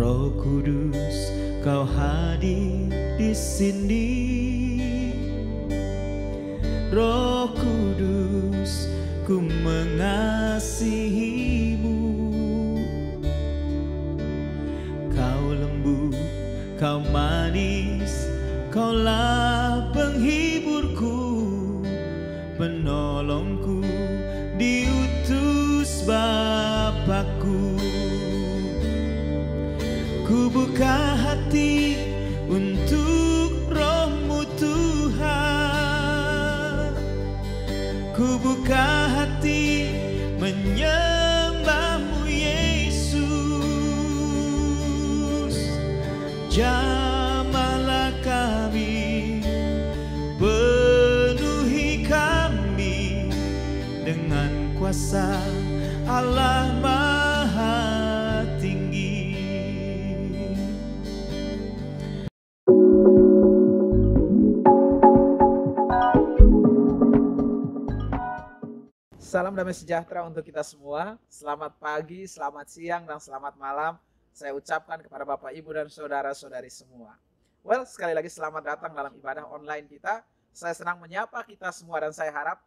Roh Kudus, Kau hadir di sini. Roh Kudus, ku mengasihimu. Kau lembut, Kau manis, Kaulah penghiburku, penolongku, diutus Bapakku. Ku buka hati untuk Roh-Mu Tuhan. Ku buka hati menyembah-Mu Yesus. Jamahlah kami, penuhi kami dengan kuasa Allah Maha Tinggi. Salam damai sejahtera untuk kita semua. Selamat pagi, selamat siang, dan selamat malam saya ucapkan kepada Bapak, Ibu, dan saudara-saudari semua. Well, sekali lagi selamat datang dalam ibadah online kita. Saya senang menyapa kita semua dan saya harap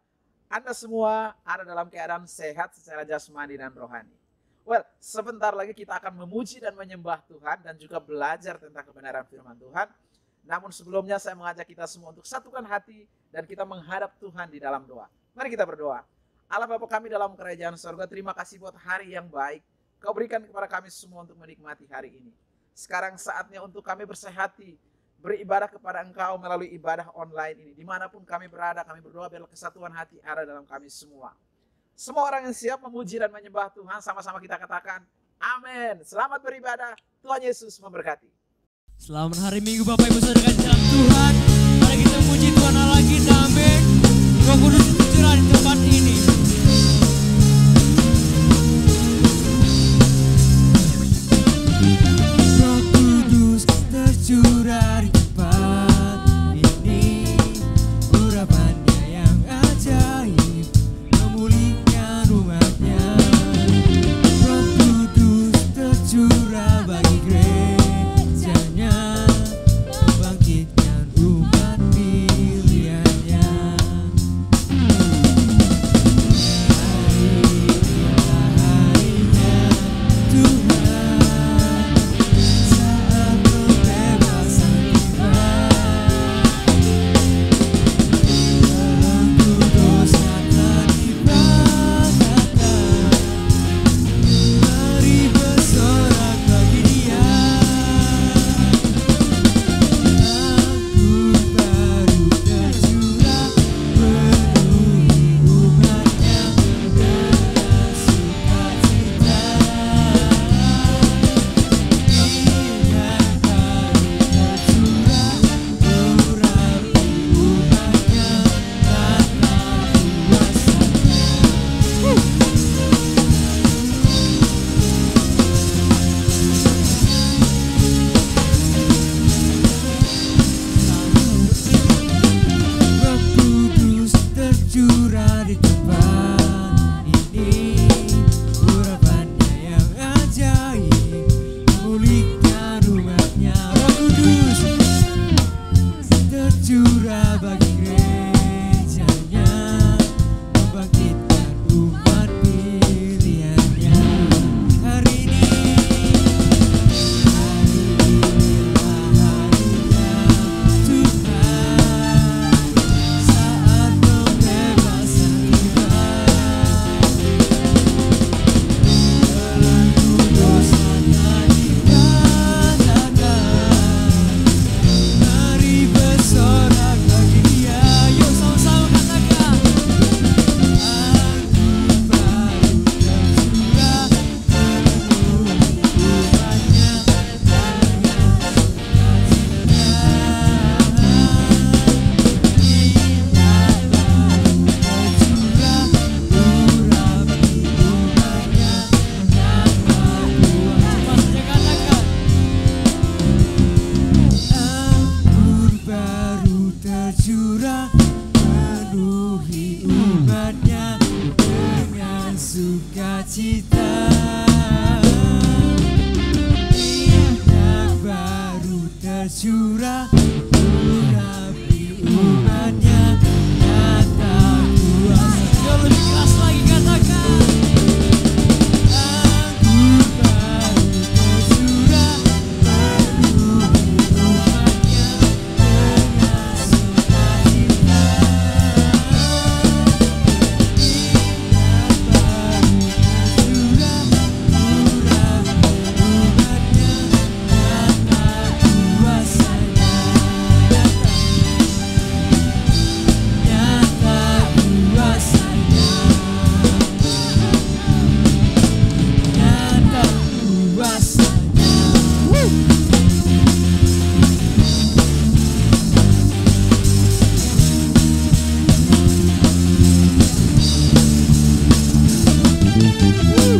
Anda semua ada dalam keadaan sehat secara jasmani dan rohani. Well, sebentar lagi kita akan memuji dan menyembah Tuhan dan juga belajar tentang kebenaran firman Tuhan. Namun sebelumnya saya mengajak kita semua untuk satukan hati dan kita menghadap Tuhan di dalam doa. Mari kita berdoa. Allah Bapa kami dalam kerajaan sorga, terima kasih buat hari yang baik Kau berikan kepada kami semua untuk menikmati hari ini. Sekarang saatnya untuk kami bersehati, beribadah kepada Engkau melalui ibadah online ini. Dimanapun kami berada, kami berdoa biar kesatuan hati ada dalam kami semua. Semua orang yang siap memuji dan menyembah Tuhan, sama-sama kita katakan, amin. Selamat beribadah, Tuhan Yesus memberkati. Selamat hari Minggu Bapak Ibu Saudara di dalam Tuhan. Mari kita puji Tuhan Allah kita, amin. Roh Kudus tercurah di tempat ini. Roh Kudus tercurah di tempat ini. Urapannya yang ajaib memulihkan umatnya. Roh Kudus tercurah bagi gerejanya, membangkitkan umat pilihannya. Harinya Tuhan, saat pembebasan tiba. Roh Kudus akan diperkatakan, mari bersorak bagi Dia. tercurah, urapi umatnya, nyata kuasa. Jauh lebih keras lagi katakan. Anggur baru tercurah, penuhi umatnya dengan sukacita.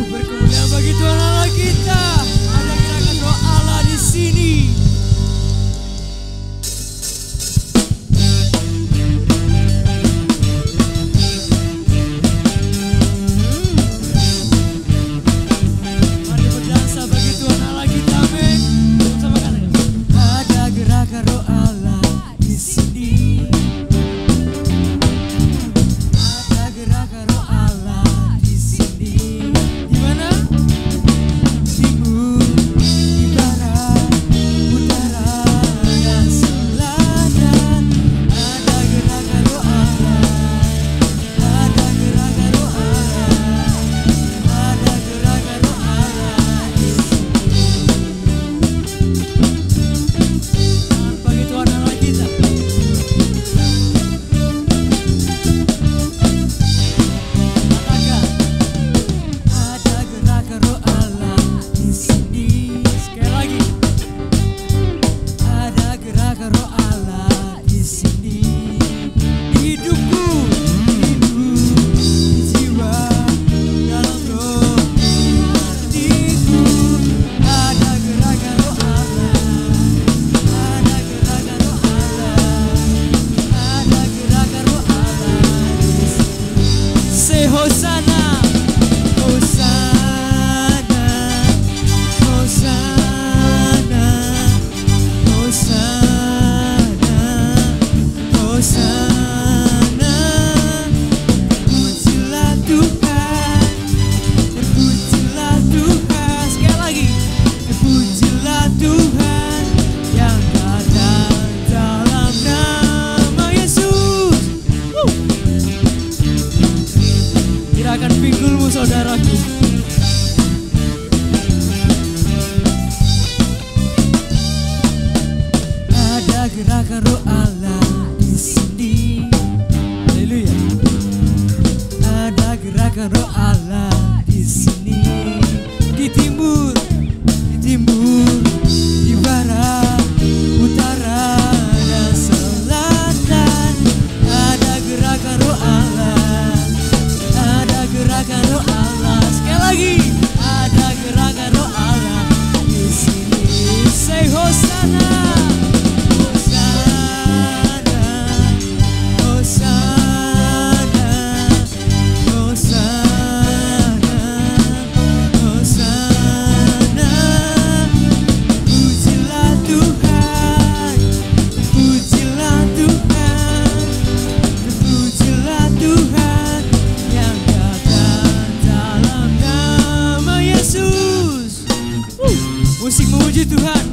Berkemudian bagi Tuhan Allah kita, ada gerakan doa Allah di sini. Mari berdansa bagi Tuhan Allah kita, amin. Sama katakan, ada gerakan roh Allah di sini. Ada gerakan roh Allah di sini. Di mana? Timur, di barat, utara, dan selatan. Ada gerakan roh Allah. Ada gerakan roh Allah. Ada gerakan roh Allah di sini. Bagi Tuhan Allah kita. Katakan, ada gerakan roh Allah di sini. Sekali lagi, ada gerakan roh Allah di sini. Di hidupku, di jiwa, dalam roh, hatiku. Ada gerakan roh Allah. Ada gerakan roh Allah. Ada gerakan roh Allah di sini. Say Hosanna, Hosanna, Hosanna, Hosanna, Hosanna. Terpujilah Tuhan, terpujilah Tuhan. Sekali lagi, terpujilah Tuhan yang datang dalam nama Yesus. Gerakan pinggulmu saudaraku. Ada gerakan roh Allah di sini. Haleluya. Ada gerakan roh Allah di sini. Di timur, di barat, utara, dan selatan. Ada gerakan roh Allah. Ada gerakan roh Allah. Sekali lagi, ada gerakan roh Allah di sini. Say Hosanna, Hosanna, Hosanna, Hosanna, Hosanna. Pujilah Tuhan, pujilah Tuhan, pujilah Tuhan yang datang dalam nama Yesus. Musik memuji Tuhan.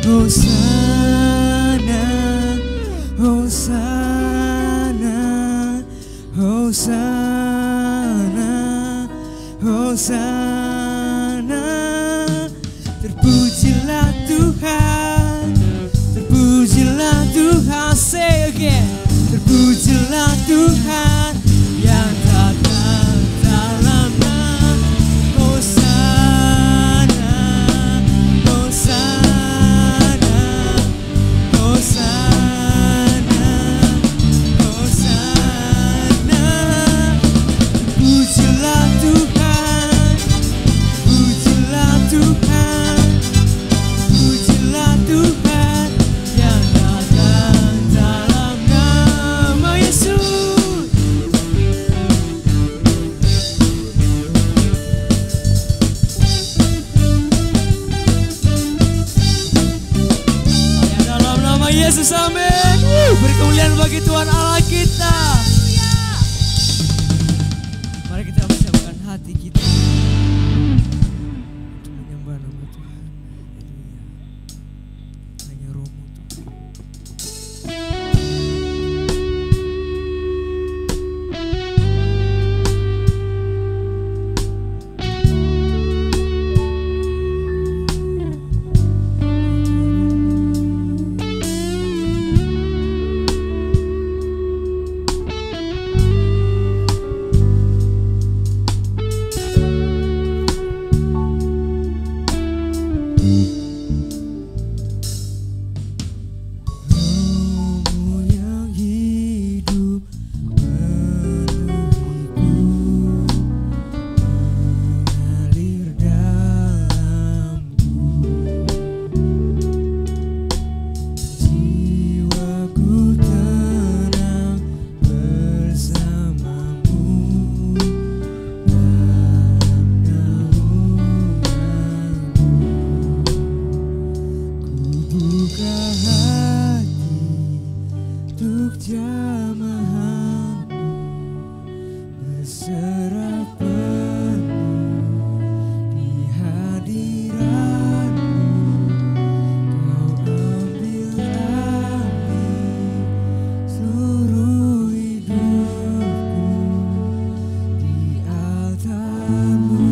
Hosanna, Hosanna, Hosanna, Hosanna. Terpujilah Tuhan, terpujilah Tuhan. Say again, terpujilah Tuhan yang datang dalam nama. Hosanna, Hosanna, Hosanna, Hosanna. Pujilah Tuhan, pujilah hati kita untuk menyembah nama Tuhan. Haleluya. Hanya Roh-Mu Tuhan. Roh-Mu yang hidup menuhiku, mengalir dalamku. Jiwaku tenang bersamamu dalam naunganmu. Ku buka hati untuk jamahanmu, berserah penuh di hadiratmu. Kau ambil alih seluruh hidupku di altarmu,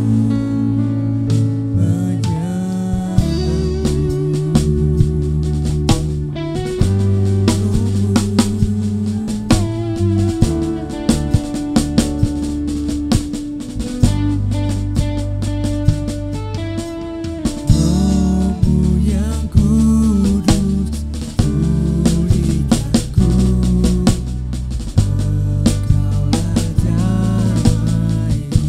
Roh-Mu yang kudus, pulihkanku. Engkaulah damaiku.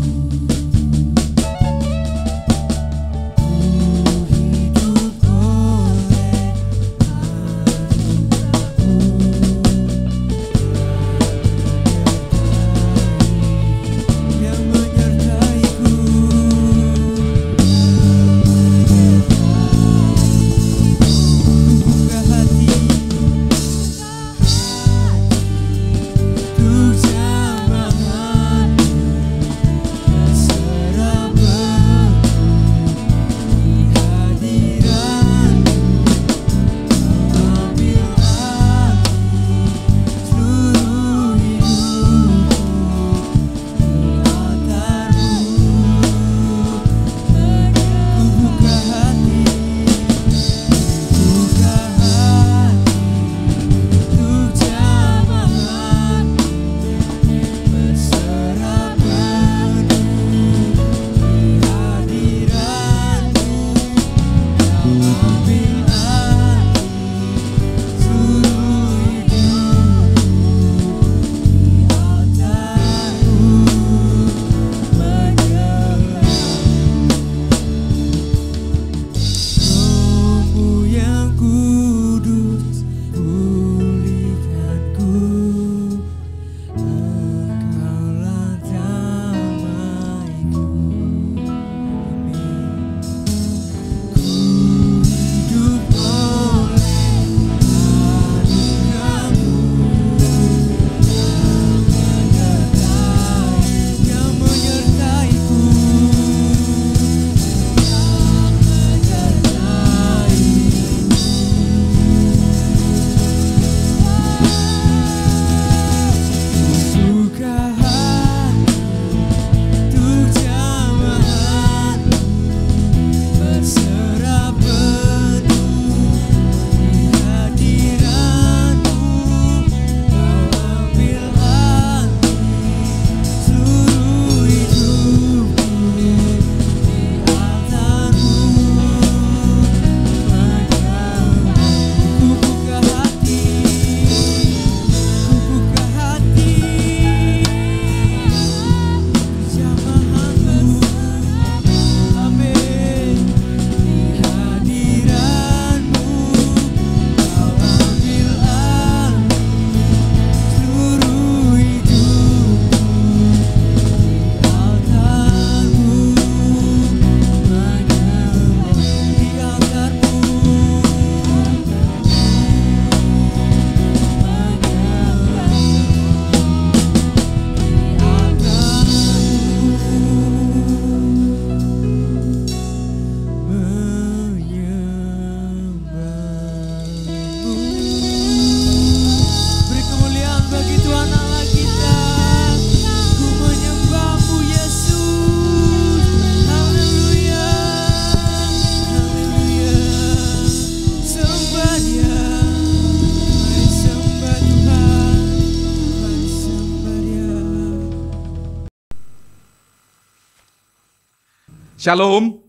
Shalom.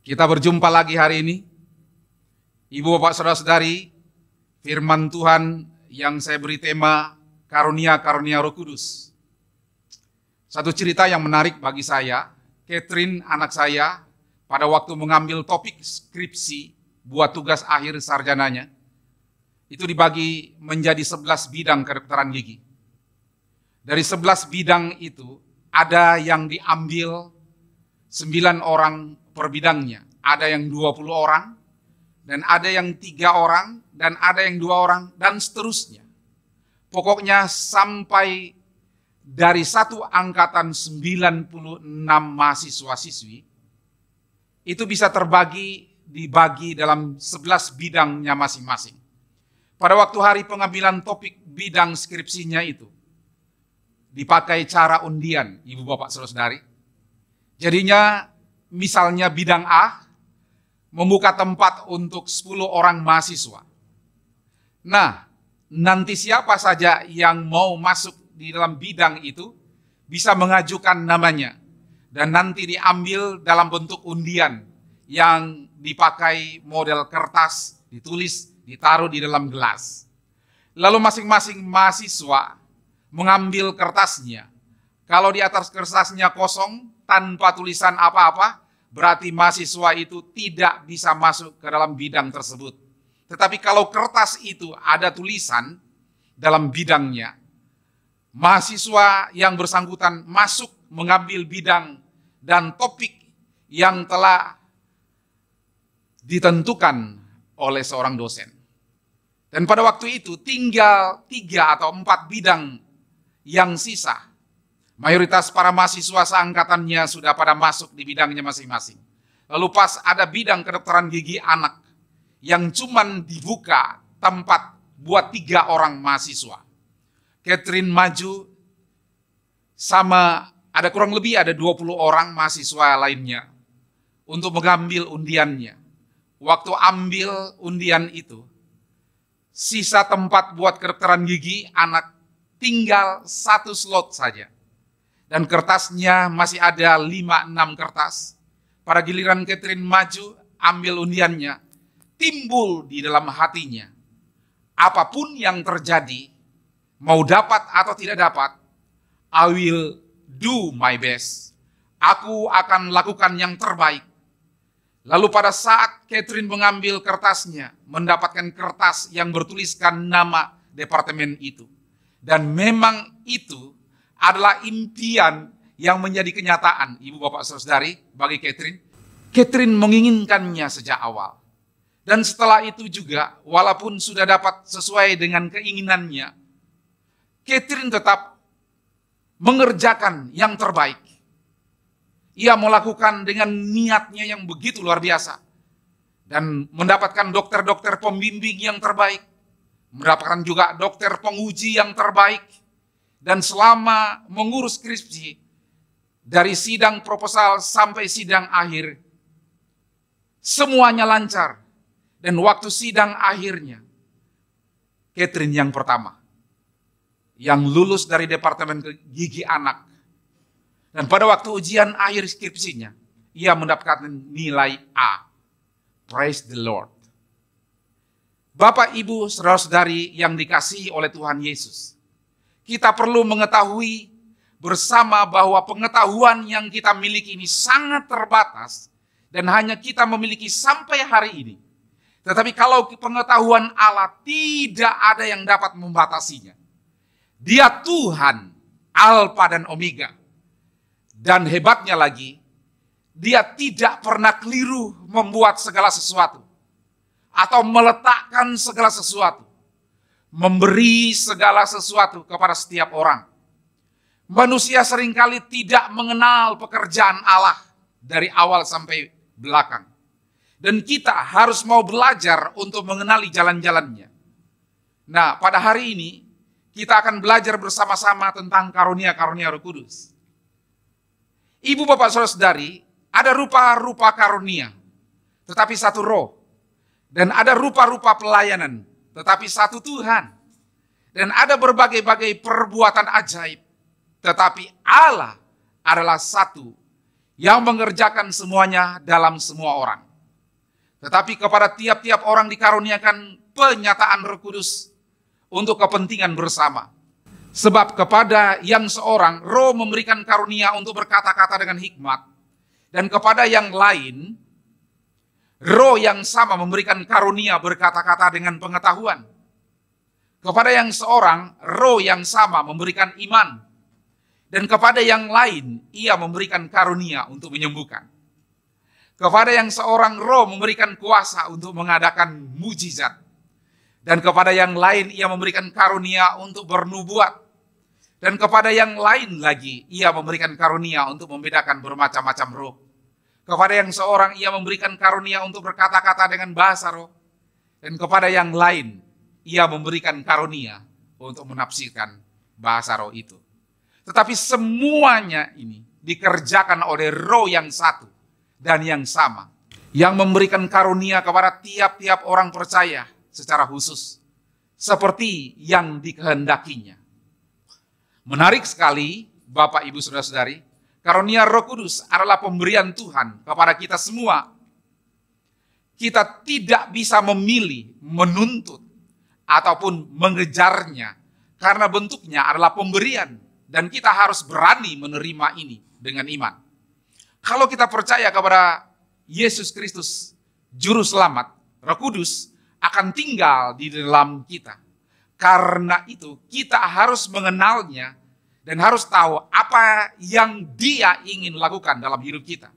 Kita berjumpa lagi hari ini. Ibu bapak saudara-saudari, firman Tuhan yang saya beri tema karunia-karunia Roh Kudus. Satu cerita yang menarik bagi saya, Catherine anak saya pada waktu mengambil topik skripsi buat tugas akhir sarjananya, itu dibagi menjadi 11 bidang kedokteran gigi. Dari 11 bidang itu, ada yang diambil 9 orang per bidangnya. Ada yang 20 orang, dan ada yang 3 orang, dan ada yang 2 orang, dan seterusnya. Pokoknya sampai dari satu angkatan 96 mahasiswa-siswi, itu bisa dibagi dalam 11 bidangnya masing-masing. Pada waktu hari pengambilan topik bidang skripsinya itu, dipakai cara undian, ibu bapak saudara-saudari. Jadinya misalnya bidang A membuka tempat untuk 10 orang mahasiswa. Nah, nanti siapa saja yang mau masuk di dalam bidang itu bisa mengajukan namanya. Dan nanti diambil dalam bentuk undian yang dipakai model kertas, ditulis, ditaruh di dalam gelas. Lalu masing-masing mahasiswa mengambil kertasnya. Kalau di atas kertasnya kosong, tanpa tulisan apa-apa, berarti mahasiswa itu tidak bisa masuk ke dalam bidang tersebut. Tetapi kalau kertas itu ada tulisan dalam bidangnya, mahasiswa yang bersangkutan masuk mengambil bidang dan topik yang telah ditentukan oleh seorang dosen. Dan pada waktu itu tinggal 3 atau 4 bidang yang sisa. Mayoritas para mahasiswa seangkatannya sudah pada masuk di bidangnya masing-masing. Lalu pas ada bidang kedokteran gigi anak yang cuman dibuka tempat buat 3 orang mahasiswa. Catherine maju sama ada kurang lebih ada 20 orang mahasiswa lainnya untuk mengambil undiannya. Waktu ambil undian itu, sisa tempat buat kedokteran gigi anak tinggal 1 slot saja. Dan kertasnya masih ada 5-6 kertas. Pada giliran Catherine maju, ambil undiannya, timbul di dalam hatinya. Apapun yang terjadi, mau dapat atau tidak dapat, I will do my best. Aku akan lakukan yang terbaik. Lalu pada saat Catherine mengambil kertasnya, mendapatkan kertas yang bertuliskan nama departemen itu. Dan memang itu adalah impian yang menjadi kenyataan, ibu bapak saudari, bagi Catherine. Catherine menginginkannya sejak awal. Dan setelah itu juga, walaupun sudah dapat sesuai dengan keinginannya, Catherine tetap mengerjakan yang terbaik. Ia melakukan dengan niatnya yang begitu luar biasa. Dan mendapatkan dokter-dokter pembimbing yang terbaik. Mendapatkan juga dokter penguji yang terbaik. Dan selama mengurus skripsi, dari sidang proposal sampai sidang akhir, semuanya lancar. Dan waktu sidang akhirnya, Catherine yang pertama, yang lulus dari Departemen Gigi Anak. Dan pada waktu ujian akhir skripsinya, ia mendapatkan nilai A. Praise the Lord. Bapak, Ibu, saudara-saudari yang dikasihi oleh Tuhan Yesus, kita perlu mengetahui bersama bahwa pengetahuan yang kita miliki ini sangat terbatas dan hanya kita memiliki sampai hari ini. Tetapi kalau pengetahuan Allah tidak ada yang dapat membatasinya. Dia Tuhan, Alfa dan Omega. Dan hebatnya lagi, dia tidak pernah keliru membuat segala sesuatu. Atau meletakkan segala sesuatu. Memberi segala sesuatu kepada setiap orang. Manusia seringkali tidak mengenal pekerjaan Allah dari awal sampai belakang. Dan kita harus mau belajar untuk mengenali jalan-jalannya. Nah, pada hari ini kita akan belajar bersama-sama tentang karunia-karunia Roh Kudus. Ibu bapak saudara-saudari, ada rupa-rupa karunia, tetapi satu roh. Dan ada rupa-rupa pelayanan, tetapi satu Tuhan. Dan ada berbagai-bagai perbuatan ajaib, tetapi Allah adalah satu yang mengerjakan semuanya dalam semua orang. Tetapi kepada tiap-tiap orang dikaruniakan penyataan Roh Kudus untuk kepentingan bersama. Sebab kepada yang seorang Roh memberikan karunia untuk berkata-kata dengan hikmat, dan kepada yang lain Roh yang sama memberikan karunia berkata-kata dengan pengetahuan. Kepada yang seorang Roh yang sama memberikan iman, dan kepada yang lain ia memberikan karunia untuk menyembuhkan. Kepada yang seorang Roh memberikan kuasa untuk mengadakan mujizat, dan kepada yang lain ia memberikan karunia untuk bernubuat, dan kepada yang lain lagi ia memberikan karunia untuk membedakan bermacam-macam roh. Kepada yang seorang ia memberikan karunia untuk berkata-kata dengan bahasa roh, dan kepada yang lain ia memberikan karunia untuk menafsirkan bahasa roh itu. Tetapi semuanya ini dikerjakan oleh Roh yang satu dan yang sama, yang memberikan karunia kepada tiap-tiap orang percaya secara khusus, seperti yang dikehendakinya. Menarik sekali, Bapak, Ibu, Saudara-saudari, karunia Roh Kudus adalah pemberian Tuhan kepada kita semua. Kita tidak bisa memilih, menuntut, ataupun mengejarnya, karena bentuknya adalah pemberian, dan kita harus berani menerima ini dengan iman. Kalau kita percaya kepada Yesus Kristus, Juru Selamat, Roh Kudus akan tinggal di dalam kita. Karena itu kita harus mengenalnya dan harus tahu apa yang Dia ingin lakukan dalam hidup kita.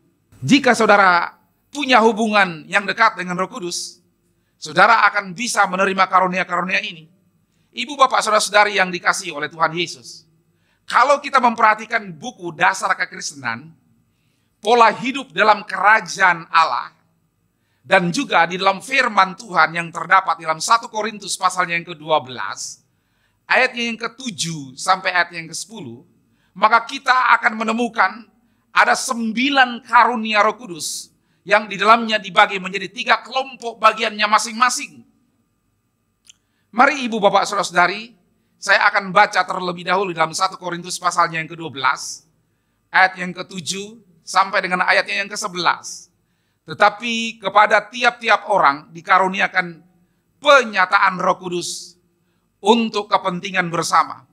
Jika saudara punya hubungan yang dekat dengan Roh Kudus, saudara akan bisa menerima karunia-karunia ini. Ibu, bapak, saudara-saudari yang dikasihi oleh Tuhan Yesus, kalau kita memperhatikan buku dasar kekristenan, pola hidup dalam kerajaan Allah, dan juga di dalam firman Tuhan yang terdapat dalam 1 Korintus pasalnya yang ke-12, ayatnya yang ke-7 sampai ayat yang ke-10, maka kita akan menemukan ada 9 karunia Roh Kudus yang di dalamnya dibagi menjadi 3 kelompok bagiannya masing-masing. Mari ibu, bapak, saudara-saudari, saya akan baca terlebih dahulu dalam 1 Korintus pasalnya yang ke-12, ayat yang ke-7 sampai dengan ayatnya yang ke-11. Tetapi kepada tiap-tiap orang dikaruniakan penyataan Roh Kudus untuk kepentingan bersama.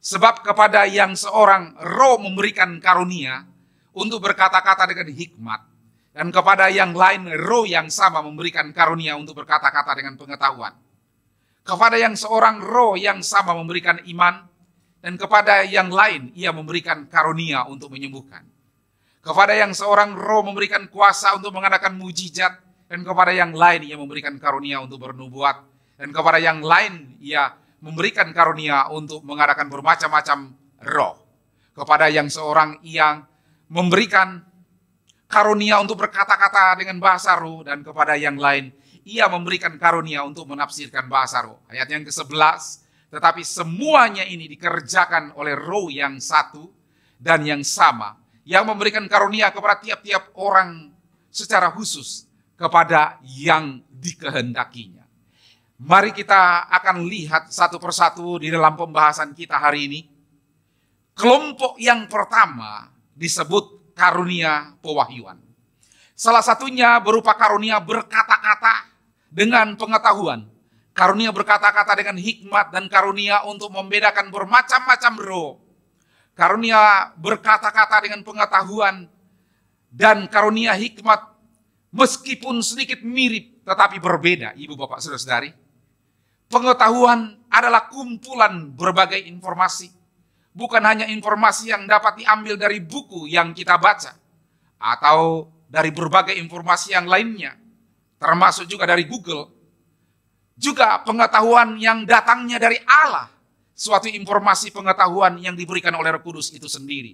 Sebab kepada yang seorang Roh memberikan karunia untuk berkata-kata dengan hikmat, dan kepada yang lain Roh yang sama memberikan karunia untuk berkata-kata dengan pengetahuan. Kepada yang seorang Roh yang sama memberikan iman, dan kepada yang lain ia memberikan karunia untuk menyembuhkan. Kepada yang seorang Roh memberikan kuasa untuk mengadakan mujizat, dan kepada yang lain ia memberikan karunia untuk bernubuat, dan kepada yang lain ia memberikan karunia untuk mengadakan bermacam-macam roh. Kepada yang seorang ia memberikan karunia untuk berkata-kata dengan bahasa roh, dan kepada yang lain ia memberikan karunia untuk menafsirkan bahasa roh. Ayat yang ke-11, tetapi semuanya ini dikerjakan oleh Roh yang satu dan yang sama, yang memberikan karunia kepada tiap-tiap orang secara khusus kepada yang dikehendakinya. Mari kita akan lihat satu persatu di dalam pembahasan kita hari ini. Kelompok yang pertama disebut karunia pewahyuan. Salah satunya berupa karunia berkata-kata dengan pengetahuan. Karunia berkata-kata dengan hikmat dan karunia untuk membedakan bermacam-macam roh. Karunia berkata-kata dengan pengetahuan dan karunia hikmat meskipun sedikit mirip tetapi berbeda, ibu, bapak, saudara-saudari. Pengetahuan adalah kumpulan berbagai informasi. Bukan hanya informasi yang dapat diambil dari buku yang kita baca atau dari berbagai informasi yang lainnya, termasuk juga dari Google. Juga pengetahuan yang datangnya dari Allah, suatu informasi pengetahuan yang diberikan oleh Roh Kudus itu sendiri.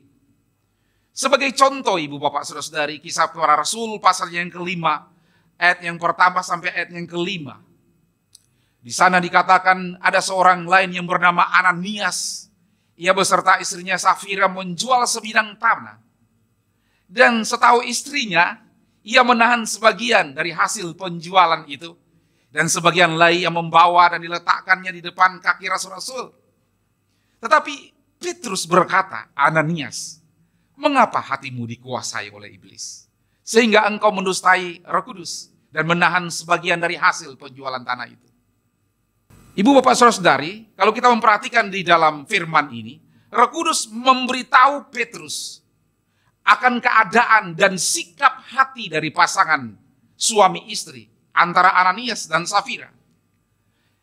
Sebagai contoh, ibu, bapak, saudara-saudari, Kisah Para Rasul pasal yang ke-5, ayat yang pertama sampai ayat yang ke-5. Di sana dikatakan ada seorang lain yang bernama Ananias. Ia beserta istrinya Safira menjual sebidang tanah. Dan setahu istrinya, ia menahan sebagian dari hasil penjualan itu, dan sebagian lain yang membawa dan diletakkannya di depan kaki rasul-rasul. Tetapi Petrus berkata, Ananias, Mengapa hatimu dikuasai oleh iblis? Sehingga engkau mendustai Roh Kudus dan menahan sebagian dari hasil penjualan tanah itu. Ibu bapak saudara-saudari, kalau kita memperhatikan di dalam firman ini, Roh Kudus memberitahu Petrus akan keadaan dan sikap hati dari pasangan suami istri antara Ananias dan Safira.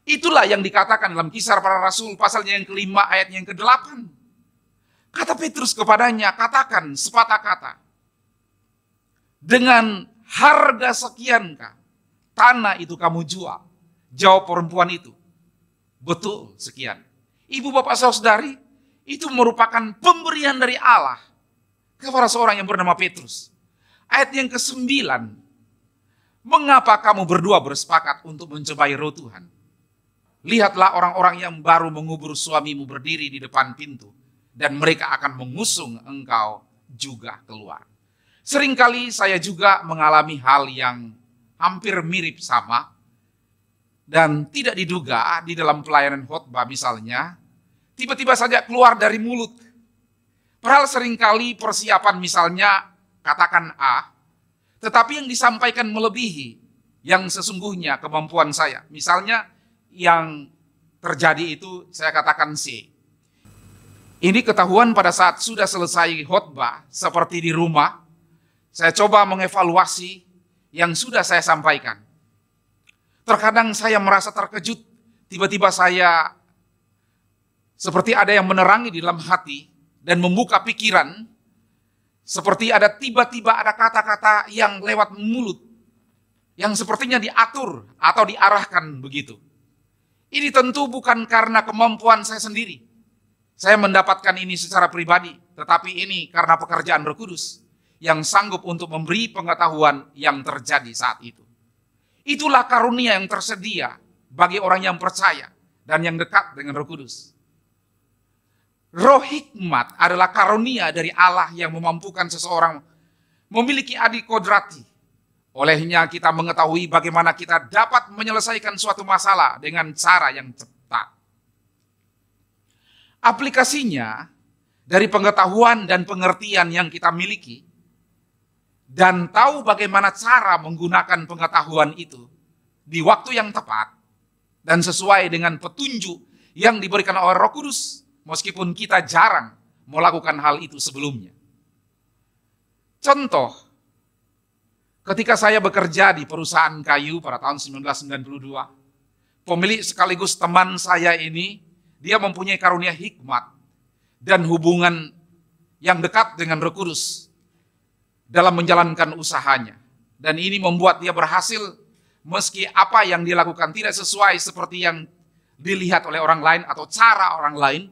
Itulah yang dikatakan dalam Kisah Para Rasul pasalnya yang ke-5 ayatnya yang ke-8. Kata Petrus kepadanya, katakan sepatah kata, dengan harga sekiankah tanah itu kamu jual? Jawab perempuan itu, betul sekian. Ibu bapak saudari, itu merupakan pemberian dari Allah kepada seorang yang bernama Petrus. Ayat yang ke-9, mengapa kamu berdua bersepakat untuk mencobai roh Tuhan? Lihatlah orang-orang yang baru mengubur suamimu berdiri di depan pintu, dan mereka akan mengusung engkau juga keluar. Seringkali saya juga mengalami hal yang hampir mirip sama, dan tidak diduga di dalam pelayanan khotbah misalnya, tiba-tiba saja keluar dari mulut. Padahal seringkali persiapan misalnya katakan A, tetapi yang disampaikan melebihi yang sesungguhnya kemampuan saya. Misalnya yang terjadi itu saya katakan C. Ini ketahuan pada saat sudah selesai khotbah, seperti di rumah, saya coba mengevaluasi yang sudah saya sampaikan. Terkadang saya merasa terkejut, tiba-tiba saya seperti ada yang menerangi di dalam hati dan membuka pikiran, seperti ada tiba-tiba ada kata-kata yang lewat mulut, yang sepertinya diatur atau diarahkan begitu. Ini tentu bukan karena kemampuan saya sendiri. Saya mendapatkan ini secara pribadi, tetapi ini karena pekerjaan Roh Kudus yang sanggup untuk memberi pengetahuan yang terjadi saat itu. Itulah karunia yang tersedia bagi orang yang percaya dan yang dekat dengan Roh Kudus. Roh hikmat adalah karunia dari Allah yang memampukan seseorang memiliki adi kodrati. Olehnya kita mengetahui bagaimana kita dapat menyelesaikan suatu masalah dengan cara yang cepat. Aplikasinya dari pengetahuan dan pengertian yang kita miliki dan tahu bagaimana cara menggunakan pengetahuan itu di waktu yang tepat dan sesuai dengan petunjuk yang diberikan oleh Roh Kudus, meskipun kita jarang melakukan hal itu sebelumnya. Contoh, ketika saya bekerja di perusahaan kayu pada tahun 1992, pemilik sekaligus teman saya ini, dia mempunyai karunia hikmat dan hubungan yang dekat dengan Roh Kudus dalam menjalankan usahanya. Dan ini membuat dia berhasil meski apa yang dilakukan tidak sesuai seperti yang dilihat oleh orang lain atau cara orang lain,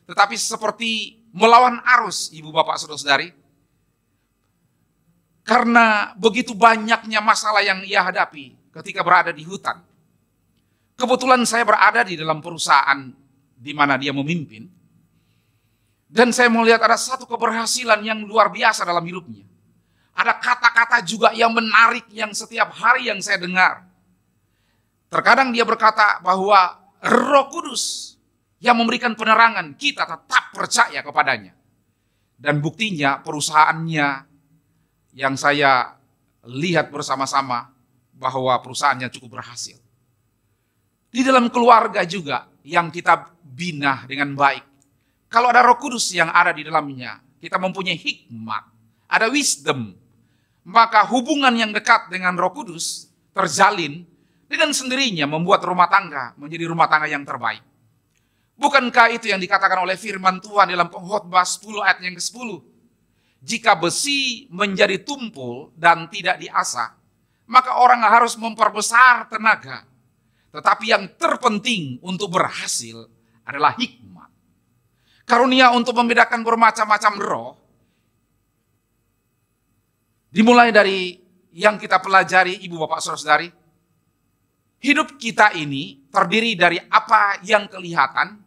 tetapi seperti melawan arus, ibu bapak saudara-saudari. Karena begitu banyaknya masalah yang ia hadapi ketika berada di hutan. Kebetulan saya berada di dalam perusahaan di mana dia memimpin. Dan saya melihat ada satu keberhasilan yang luar biasa dalam hidupnya. Ada kata-kata juga yang menarik yang setiap hari yang saya dengar. Terkadang dia berkata bahwa Roh Kudus yang memberikan penerangan, kita tetap percaya kepadanya. Dan buktinya perusahaannya yang saya lihat bersama-sama bahwa perusahaannya cukup berhasil. Di dalam keluarga juga yang kita bina dengan baik. Kalau ada Roh Kudus yang ada di dalamnya, kita mempunyai hikmat, ada wisdom, maka hubungan yang dekat dengan Roh Kudus terjalin dengan sendirinya membuat rumah tangga menjadi rumah tangga yang terbaik. Bukankah itu yang dikatakan oleh firman Tuhan dalam Pengkhotbah 10 ayat yang ke-10? Jika besi menjadi tumpul dan tidak diasah, maka orang harus memperbesar tenaga. Tetapi yang terpenting untuk berhasil adalah hikmat. Karunia untuk membedakan bermacam-macam roh, dimulai dari yang kita pelajari, ibu bapak saudara-saudari. Hidup kita ini terdiri dari apa yang kelihatan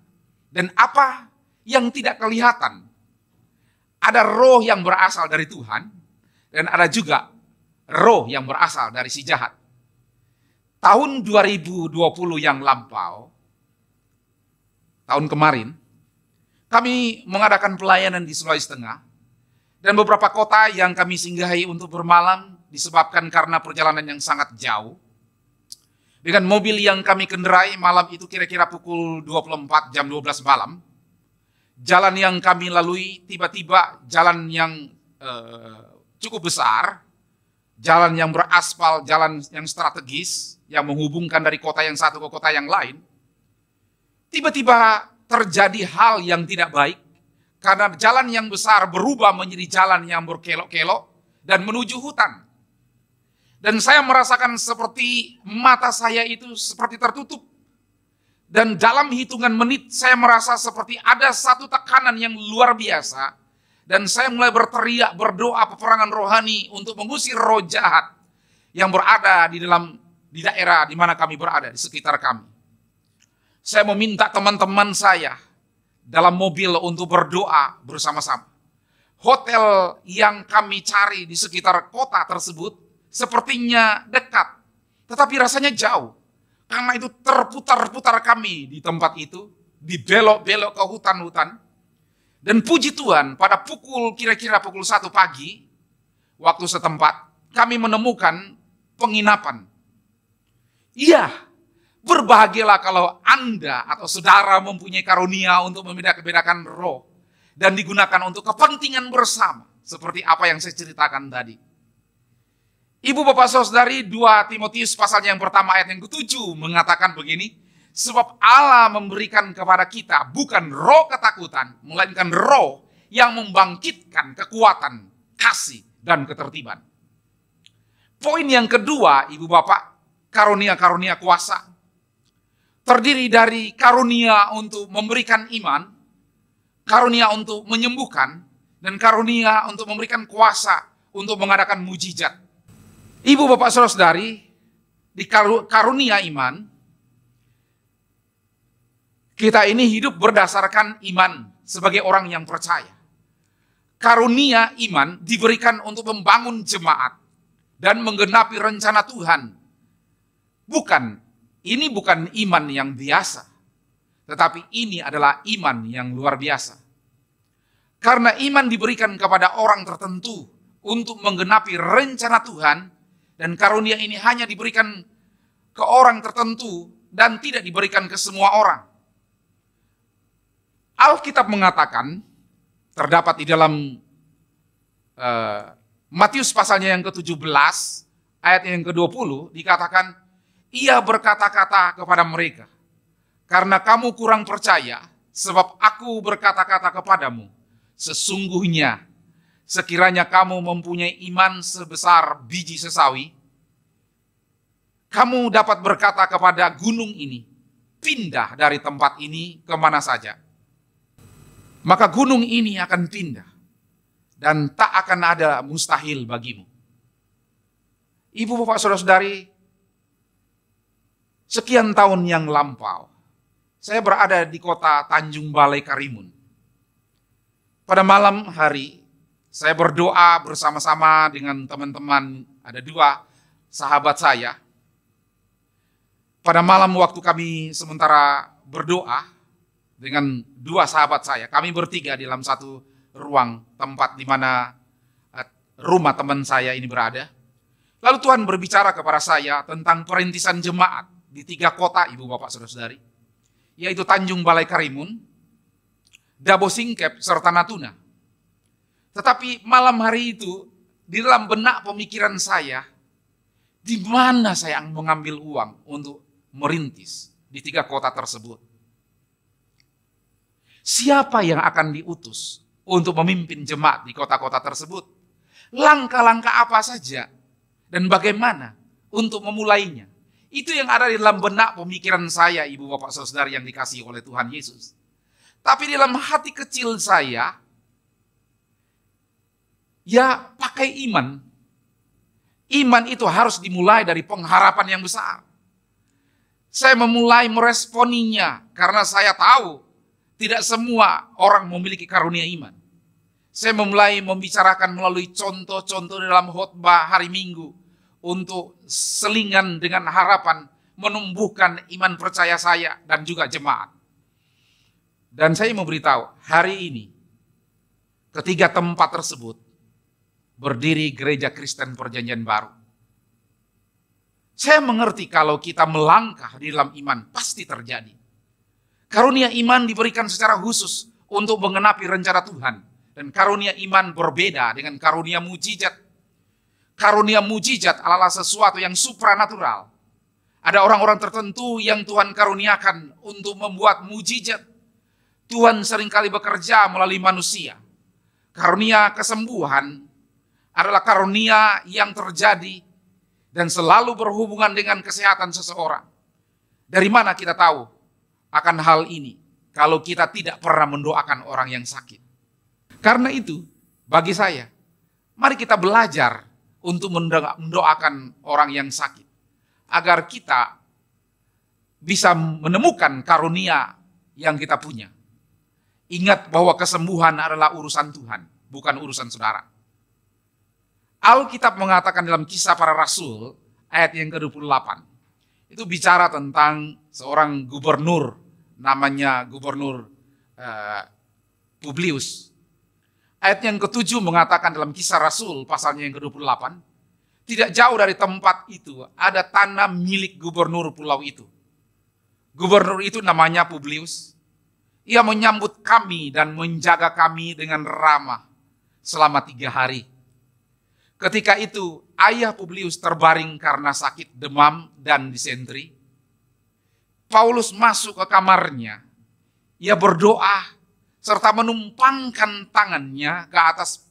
dan apa yang tidak kelihatan. Ada roh yang berasal dari Tuhan dan ada juga roh yang berasal dari si jahat. Tahun 2020 yang lampau, tahun kemarin, kami mengadakan pelayanan di Sulawesi Tengah Dan beberapa kota yang kami singgahi untuk bermalam disebabkan karena perjalanan yang sangat jauh. Dengan mobil yang kami kendarai malam itu kira-kira pukul 24 jam 12 malam. Jalan yang kami lalui tiba-tiba jalan yang cukup besar. Jalan yang beraspal, jalan yang strategis, yang menghubungkan dari kota yang satu ke kota yang lain. Tiba-tiba terjadi hal yang tidak baik, karena jalan yang besar berubah menjadi jalan yang berkelok-kelok dan menuju hutan. Dan saya merasakan seperti mata saya itu seperti tertutup. Dan dalam hitungan menit saya merasa seperti ada satu tekanan yang luar biasa. Dan saya mulai berteriak, berdoa peperangan rohani untuk mengusir roh jahat yang berada di daerah di mana kami berada, di sekitar kami. Saya meminta teman-teman saya dalam mobil untuk berdoa bersama-sama. Hotel yang kami cari di sekitar kota tersebut sepertinya dekat, tetapi rasanya jauh. Karena itu terputar-putar kami di tempat itu, dibelok-belok ke hutan-hutan. Dan puji Tuhan, pada kira-kira pukul 1 pagi, waktu setempat, kami menemukan penginapan. Iya, berbahagialah kalau Anda atau saudara mempunyai karunia untuk membedakan roh dan digunakan untuk kepentingan bersama, seperti apa yang saya ceritakan tadi. Ibu bapak saudari, 2 Timotius pasal yang pertama ayat yang ke-7 mengatakan begini, sebab Allah memberikan kepada kita bukan roh ketakutan, melainkan roh yang membangkitkan kekuatan, kasih, dan ketertiban. Poin yang kedua, ibu bapak, karunia-karunia kuasa. Terdiri dari karunia untuk memberikan iman, karunia untuk menyembuhkan, dan karunia untuk memberikan kuasa untuk mengadakan mujizat. Ibu bapak saudara-saudari, di karunia iman, kita ini hidup berdasarkan iman sebagai orang yang percaya. Karunia iman diberikan untuk membangun jemaat dan menggenapi rencana Tuhan. Ini bukan iman yang biasa, tetapi ini adalah iman yang luar biasa. Karena iman diberikan kepada orang tertentu untuk menggenapi rencana Tuhan, dan karunia ini hanya diberikan ke orang tertentu dan tidak diberikan ke semua orang. Alkitab mengatakan, terdapat di dalam Matius pasalnya yang ke-17, ayat yang ke-20, dikatakan, ia berkata-kata kepada mereka, karena kamu kurang percaya, sebab aku berkata-kata kepadamu, sesungguhnya sekiranya kamu mempunyai iman sebesar biji sesawi, kamu dapat berkata kepada gunung ini, pindah dari tempat ini kemana saja. Maka gunung ini akan pindah dan tak akan ada mustahil bagimu. Ibu bapak saudara-saudari, sekian tahun yang lampau, saya berada di kota Tanjung Balai Karimun. Pada malam hari, saya berdoa bersama-sama dengan teman-teman, ada 2 sahabat saya. Pada malam waktu kami sementara berdoa, dengan 2 sahabat saya, kami bertiga di dalam satu ruang tempat di mana rumah teman saya ini berada. Lalu Tuhan berbicara kepada saya tentang perintisan jemaat di 3 kota, ibu bapak saudara-saudari, yaitu Tanjung Balai Karimun, Dabo Singkep, serta Natuna. Tetapi malam hari itu, di dalam benak pemikiran saya, di mana saya mengambil uang untuk merintis di 3 kota tersebut? Siapa yang akan diutus untuk memimpin jemaat di kota-kota tersebut? Langkah-langkah apa saja? Dan bagaimana untuk memulainya? Itu yang ada di dalam benak pemikiran saya, ibu bapak saudara yang dikasihi oleh Tuhan Yesus. Tapi di dalam hati kecil saya, ya pakai iman. Iman itu harus dimulai dari pengharapan yang besar. Saya memulai meresponinya karena saya tahu tidak semua orang memiliki karunia iman. Saya memulai membicarakan melalui contoh-contoh dalam khotbah hari Minggu untuk selingan dengan harapan menumbuhkan iman percaya saya dan juga jemaat. Dan saya memberitahu hari ini ketiga tempat tersebut berdiri gereja Kristen Perjanjian Baru. Saya mengerti kalau kita melangkah di dalam iman pasti terjadi. Karunia iman diberikan secara khusus untuk mengenapi rencana Tuhan. Dan karunia iman berbeda dengan karunia mujizat. Karunia mujizat adalah sesuatu yang supranatural. Ada orang-orang tertentu yang Tuhan karuniakan untuk membuat mujizat. Tuhan seringkali bekerja melalui manusia. Karunia kesembuhan adalah karunia yang terjadi dan selalu berhubungan dengan kesehatan seseorang. Dari mana kita tahu akan hal ini kalau kita tidak pernah mendoakan orang yang sakit? Karena itu, bagi saya, mari kita belajar untuk mendoakan orang yang sakit, agar kita bisa menemukan karunia yang kita punya. Ingat bahwa kesembuhan adalah urusan Tuhan, bukan urusan saudara. Alkitab mengatakan dalam Kisah Para Rasul, ayat yang ke-28, itu bicara tentang seorang gubernur, namanya Gubernur Publius. Ayat yang ke-7 mengatakan dalam Kisah Rasul pasalnya yang ke-28, tidak jauh dari tempat itu ada tanah milik gubernur pulau itu. Gubernur itu namanya Publius. Ia menyambut kami dan menjaga kami dengan ramah selama 3 hari. Ketika itu ayah Publius terbaring karena sakit demam dan disentri. Paulus masuk ke kamarnya. Ia berdoa serta menumpangkan tangannya ke atas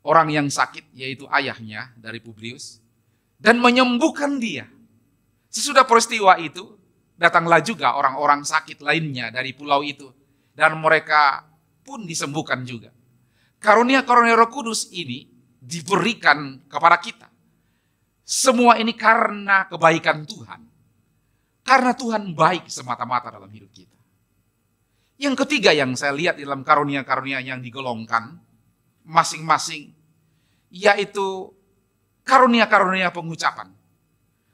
orang yang sakit, yaitu ayahnya dari Publius, dan menyembuhkan dia. Sesudah peristiwa itu, datanglah juga orang-orang sakit lainnya dari pulau itu, dan mereka pun disembuhkan juga. Karunia-karunia Roh Kudus ini diberikan kepada kita. Semua ini karena kebaikan Tuhan. Karena Tuhan baik semata-mata dalam hidup kita. Yang ketiga yang saya lihat dalam karunia-karunia yang digolongkan masing-masing, yaitu karunia-karunia pengucapan.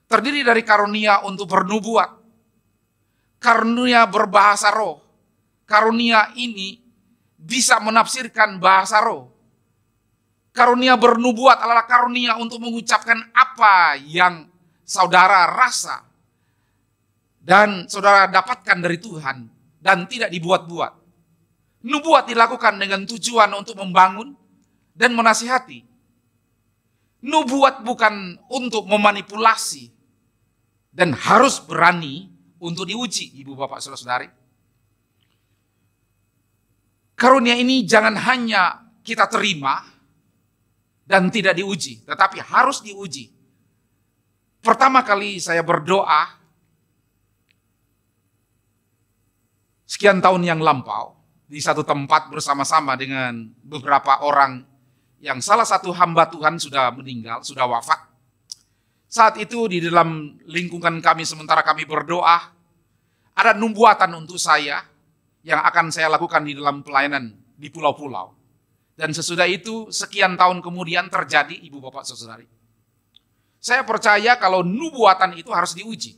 Terdiri dari karunia untuk bernubuat, karunia berbahasa roh. Karunia ini bisa menafsirkan bahasa roh. Karunia bernubuat adalah karunia untuk mengucapkan apa yang saudara rasa dan saudara dapatkan dari Tuhan dan tidak dibuat-buat. Nubuat dilakukan dengan tujuan untuk membangun dan menasihati. Nubuat bukan untuk memanipulasi dan harus berani untuk diuji, ibu bapak saudara-saudari. Karunia ini jangan hanya kita terima dan tidak diuji, tetapi harus diuji. Pertama kali saya berdoa sekian tahun yang lampau di satu tempat bersama-sama dengan beberapa orang yang salah satu hamba Tuhan sudah meninggal, sudah wafat. Saat itu di dalam lingkungan kami sementara kami berdoa, ada nubuatan untuk saya yang akan saya lakukan di dalam pelayanan di pulau-pulau. Dan sesudah itu sekian tahun kemudian terjadi, ibu bapak saudari. Saya percaya kalau nubuatan itu harus diuji.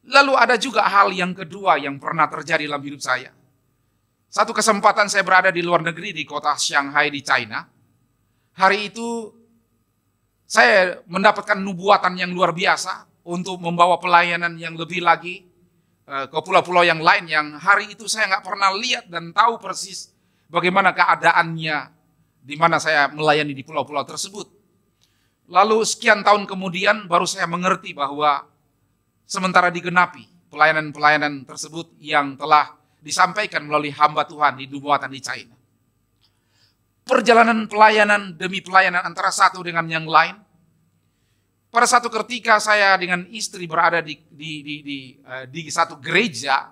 Lalu ada juga hal yang kedua yang pernah terjadi dalam hidup saya. Satu kesempatan saya berada di luar negeri di kota Shanghai di China. Hari itu saya mendapatkan nubuatan yang luar biasa untuk membawa pelayanan yang lebih lagi ke pulau-pulau yang lain yang hari itu saya nggak pernah lihat dan tahu persis bagaimana keadaannya di mana saya melayani di pulau-pulau tersebut. Lalu sekian tahun kemudian baru saya mengerti bahwa sementara digenapi pelayanan-pelayanan tersebut yang telah disampaikan melalui hamba Tuhan di nubuatan di China. Perjalanan pelayanan demi pelayanan antara satu dengan yang lain. Pada satu ketika saya dengan istri berada di satu gereja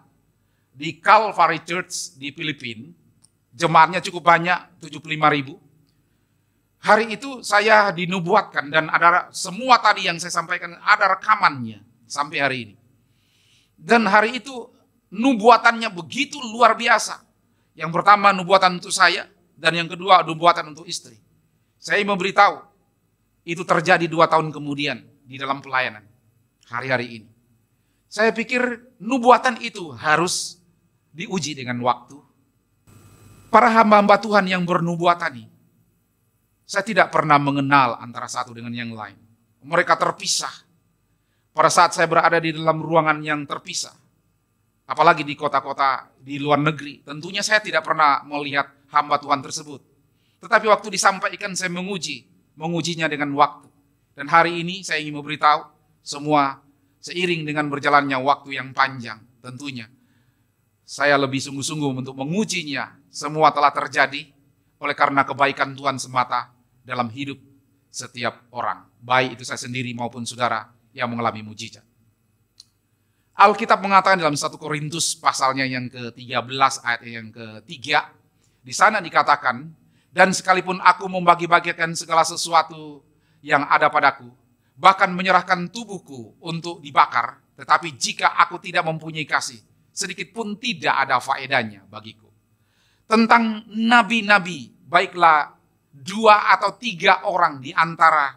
di Calvary Church di Filipina. Jemaatnya cukup banyak, 75.000. Hari itu saya dinubuatkan dan ada semua tadi yang saya sampaikan ada rekamannya sampai hari ini. Dan hari itu nubuatannya begitu luar biasa. Yang pertama nubuatan untuk saya dan yang kedua nubuatan untuk istri. Saya memberitahu itu terjadi 2 tahun kemudian di dalam pelayanan hari-hari ini. Saya pikir nubuatan itu harus diuji dengan waktu. Para hamba-hamba Tuhan yang bernubuat tadi, saya tidak pernah mengenal antara satu dengan yang lain. Mereka terpisah. Pada saat saya berada di dalam ruangan yang terpisah, apalagi di kota-kota di luar negeri, tentunya saya tidak pernah melihat hamba Tuhan tersebut. Tetapi waktu disampaikan saya mengujinya dengan waktu. Dan hari ini saya ingin memberitahu semua seiring dengan berjalannya waktu yang panjang tentunya. Saya lebih sungguh-sungguh untuk mengujinya. Semua telah terjadi oleh karena kebaikan Tuhan semata dalam hidup setiap orang. Baik itu saya sendiri maupun saudara yang mengalami mujizat. Alkitab mengatakan dalam 1 Korintus pasalnya yang ke-13 ayat yang ke-3. Di sana dikatakan, dan sekalipun aku membagi-bagikan segala sesuatu yang ada padaku, bahkan menyerahkan tubuhku untuk dibakar, tetapi jika aku tidak mempunyai kasih, sedikit pun tidak ada faedahnya bagiku. Tentang nabi-nabi, baiklah 2 atau 3 orang di antara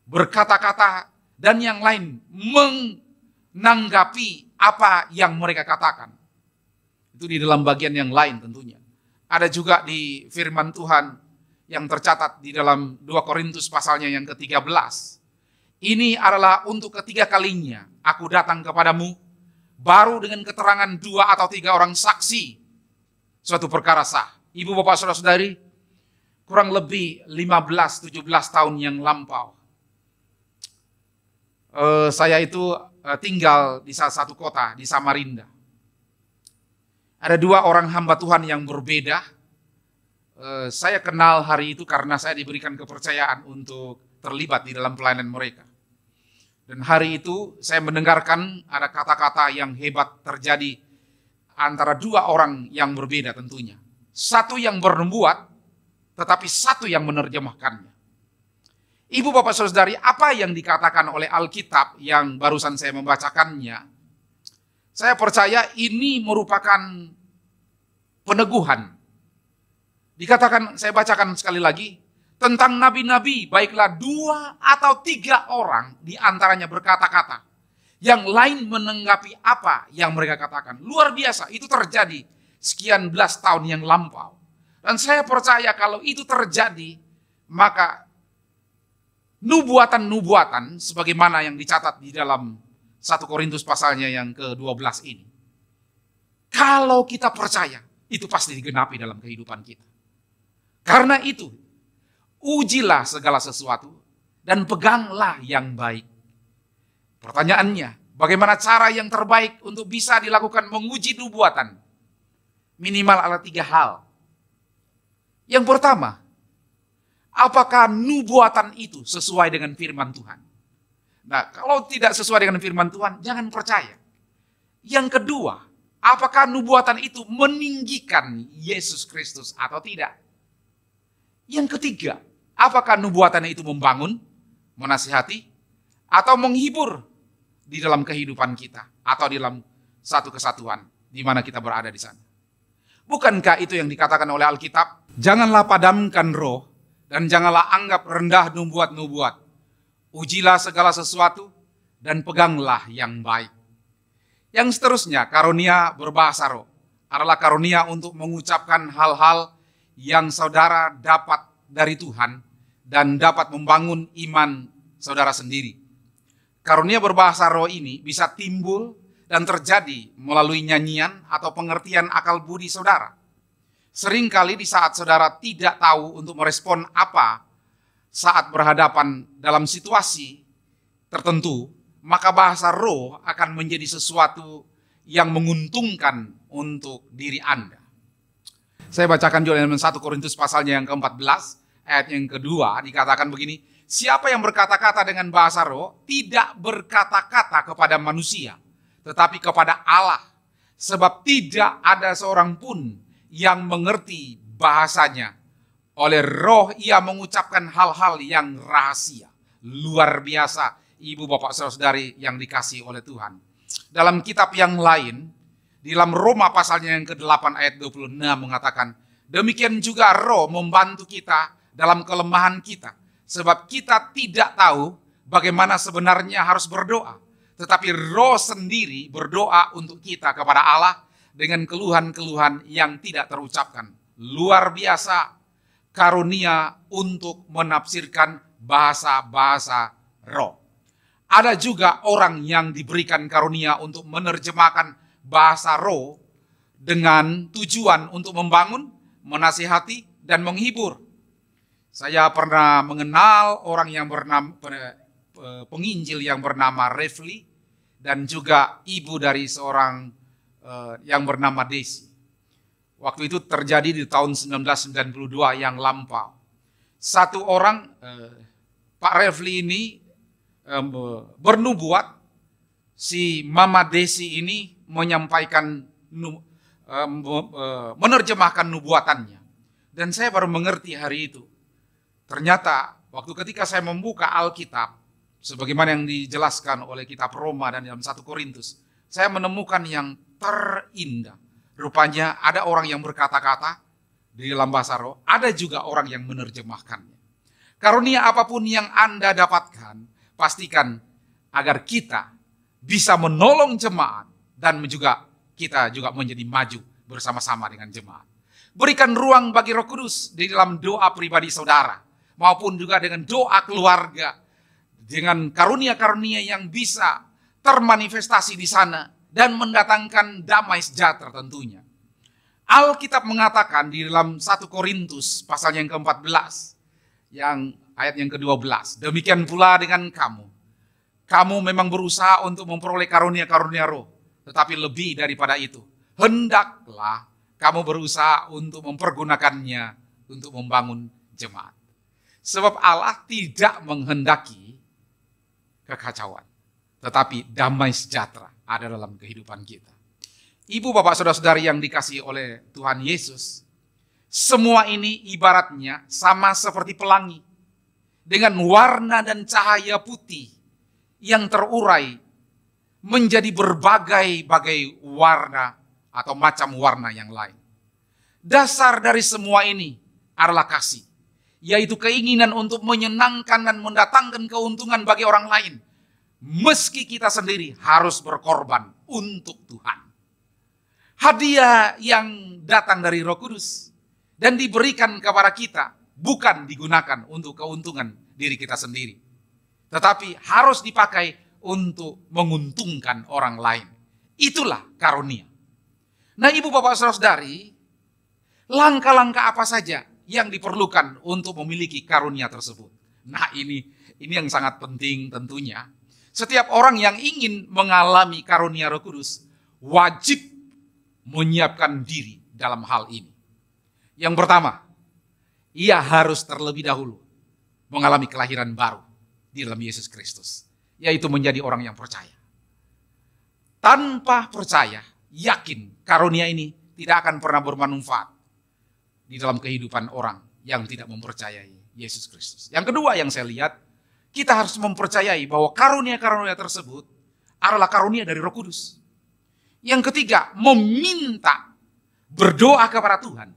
berkata-kata dan yang lain menanggapi apa yang mereka katakan. Itu di dalam bagian yang lain tentunya. Ada juga di firman Tuhan yang tercatat di dalam 2 Korintus pasalnya yang ke-13. Ini adalah untuk ketiga kalinya aku datang kepadamu, baru dengan keterangan 2 atau 3 orang saksi, suatu perkara sah. Ibu, bapak, saudara-saudari, kurang lebih 15-17 tahun yang lampau, saya itu tinggal di salah satu kota di Samarinda. Ada 2 orang hamba Tuhan yang berbeda. Saya kenal hari itu karena saya diberikan kepercayaan untuk terlibat di dalam pelayanan mereka. Dan hari itu saya mendengarkan ada kata-kata yang hebat terjadi antara 2 orang yang berbeda tentunya. Satu yang bernubuat, tetapi satu yang menerjemahkannya. Ibu, bapak, saudari, apa yang dikatakan oleh Alkitab yang barusan saya membacakannya, saya percaya ini merupakan peneguhan. Dikatakan, saya bacakan sekali lagi, tentang nabi-nabi, baiklah 2 atau 3 orang di antaranya berkata-kata, yang lain menanggapi apa yang mereka katakan. Luar biasa, itu terjadi sekian belas tahun yang lampau. Dan saya percaya kalau itu terjadi, maka nubuatan-nubuatan sebagaimana yang dicatat di dalam 1 Korintus pasalnya yang ke-12 ini, kalau kita percaya, itu pasti digenapi dalam kehidupan kita. Karena itu, ujilah segala sesuatu dan peganglah yang baik. Pertanyaannya, bagaimana cara yang terbaik untuk bisa dilakukan menguji nubuatan? Minimal ada 3 hal. Yang pertama, apakah nubuatan itu sesuai dengan firman Tuhan? Nah, kalau tidak sesuai dengan firman Tuhan, jangan percaya. Yang kedua, apakah nubuatan itu meninggikan Yesus Kristus atau tidak? Yang ketiga, apakah nubuatan itu membangun, menasihati, atau menghibur di dalam kehidupan kita, atau di dalam satu kesatuan di mana kita berada di sana? Bukankah itu yang dikatakan oleh Alkitab? Janganlah padamkan roh, dan janganlah anggap rendah nubuat-nubuat. Ujilah segala sesuatu dan peganglah yang baik. Yang seterusnya, karunia berbahasa roh adalah karunia untuk mengucapkan hal-hal yang saudara dapat dari Tuhan dan dapat membangun iman saudara sendiri. Karunia berbahasa roh ini bisa timbul dan terjadi melalui nyanyian atau pengertian akal budi saudara. Seringkali di saat saudara tidak tahu untuk merespon apa saat berhadapan dalam situasi tertentu, maka bahasa roh akan menjadi sesuatu yang menguntungkan untuk diri Anda. Saya bacakan juga dalam 1 Korintus pasalnya yang ke-14, ayat yang kedua, dikatakan begini, siapa yang berkata-kata dengan bahasa roh, tidak berkata-kata kepada manusia, tetapi kepada Allah, sebab tidak ada seorang pun yang mengerti bahasanya. Oleh roh ia mengucapkan hal-hal yang rahasia. Luar biasa, ibu, bapak, saudari yang dikasihi oleh Tuhan. Dalam kitab yang lain, di dalam Roma pasalnya yang ke-8 ayat 26 mengatakan, demikian juga roh membantu kita dalam kelemahan kita. Sebab kita tidak tahu bagaimana sebenarnya harus berdoa. Tetapi roh sendiri berdoa untuk kita kepada Allah dengan keluhan-keluhan yang tidak terucapkan. Luar biasa. karunia untuk menafsirkan bahasa-bahasa roh. Ada juga orang yang diberikan karunia untuk menerjemahkan bahasa roh dengan tujuan untuk membangun, menasihati, dan menghibur. Saya pernah mengenal orang yang bernama penginjil yang bernama Refli dan juga ibu dari seorang yang bernama Desi. Waktu itu terjadi di tahun 1992 yang lampau. Satu orang, Pak Refli ini bernubuat, si Mama Desi ini menyampaikan, menerjemahkan nubuatannya. Dan saya baru mengerti hari itu. Ternyata waktu ketika saya membuka Alkitab, sebagaimana yang dijelaskan oleh kitab Roma dan dalam 1 Korintus, saya menemukan yang terindah. Rupanya ada orang yang berkata-kata di dalam bahasa roh, ada juga orang yang menerjemahkannya. Karunia apapun yang Anda dapatkan, pastikan agar kita bisa menolong jemaat dan juga kita juga menjadi maju bersama-sama dengan jemaat. Berikan ruang bagi Roh Kudus di dalam doa pribadi saudara, maupun juga dengan doa keluarga, dengan karunia-karunia yang bisa termanifestasi di sana dan mendatangkan damai sejahtera tentunya. Alkitab mengatakan di dalam 1 Korintus pasal yang ke-14, yang ayat yang ke-12, demikian pula dengan kamu. Kamu memang berusaha untuk memperoleh karunia-karunia roh, tetapi lebih daripada itu, hendaklah kamu berusaha untuk mempergunakannya untuk membangun jemaat. Sebab Allah tidak menghendaki kekacauan, tetapi damai sejahtera ada dalam kehidupan kita. Ibu, bapak, saudara-saudari yang dikasihi oleh Tuhan Yesus, semua ini ibaratnya sama seperti pelangi dengan warna dan cahaya putih yang terurai menjadi berbagai-bagai warna atau macam warna yang lain. Dasar dari semua ini adalah kasih, yaitu keinginan untuk menyenangkan dan mendatangkan keuntungan bagi orang lain, meski kita sendiri harus berkorban untuk Tuhan. Hadiah yang datang dari Roh Kudus dan diberikan kepada kita bukan digunakan untuk keuntungan diri kita sendiri, tetapi harus dipakai untuk menguntungkan orang lain. Itulah karunia. Nah, ibu, bapak, saudara-saudari, langkah-langkah apa saja yang diperlukan untuk memiliki karunia tersebut? Nah, ini yang sangat penting tentunya. Setiap orang yang ingin mengalami karunia Roh Kudus wajib menyiapkan diri dalam hal ini. Yang pertama, ia harus terlebih dahulu mengalami kelahiran baru di dalam Yesus Kristus, yaitu menjadi orang yang percaya. Tanpa percaya, yakin karunia ini tidak akan pernah bermanfaat di dalam kehidupan orang yang tidak mempercayai Yesus Kristus. Yang kedua yang saya lihat, kita harus mempercayai bahwa karunia-karunia tersebut adalah karunia dari Roh Kudus. Yang ketiga, meminta, berdoa kepada Tuhan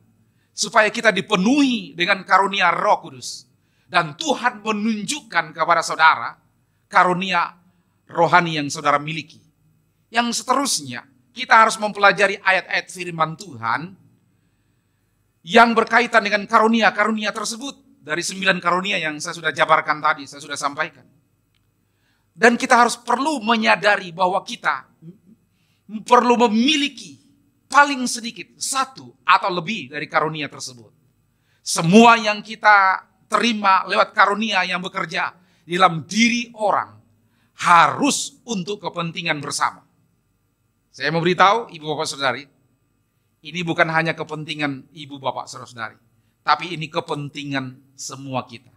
supaya kita dipenuhi dengan karunia Roh Kudus. Dan Tuhan menunjukkan kepada saudara karunia rohani yang saudara miliki. Yang seterusnya, kita harus mempelajari ayat-ayat firman Tuhan yang berkaitan dengan karunia-karunia tersebut. Dari 9 karunia yang saya sudah jabarkan tadi, saya sudah sampaikan. Dan kita harus perlu menyadari bahwa kita perlu memiliki paling sedikit 1 atau lebih dari karunia tersebut. Semua yang kita terima lewat karunia yang bekerja di dalam diri orang harus untuk kepentingan bersama. Saya mau beritahu ibu bapak saudari, ini bukan hanya kepentingan ibu bapak saudari, tapi ini kepentingan semua kita.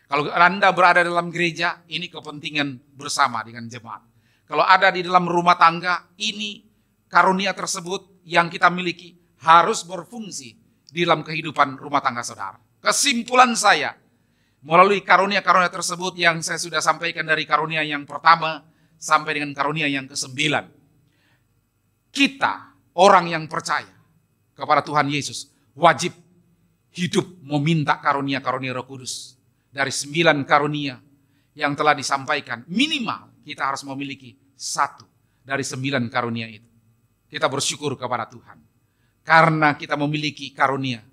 Kalau Anda berada dalam gereja, ini kepentingan bersama dengan jemaat. Kalau ada di dalam rumah tangga, ini karunia tersebut yang kita miliki harus berfungsi di dalam kehidupan rumah tangga saudara. Kesimpulan saya, melalui karunia-karunia tersebut yang saya sudah sampaikan dari karunia yang pertama sampai dengan karunia yang ke-9. Kita, orang yang percaya kepada Tuhan Yesus, wajib hidup meminta karunia-karunia Roh Kudus. Dari 9 karunia yang telah disampaikan, minimal kita harus memiliki 1 dari 9 karunia itu. Kita bersyukur kepada Tuhan. Karena kita memiliki karunia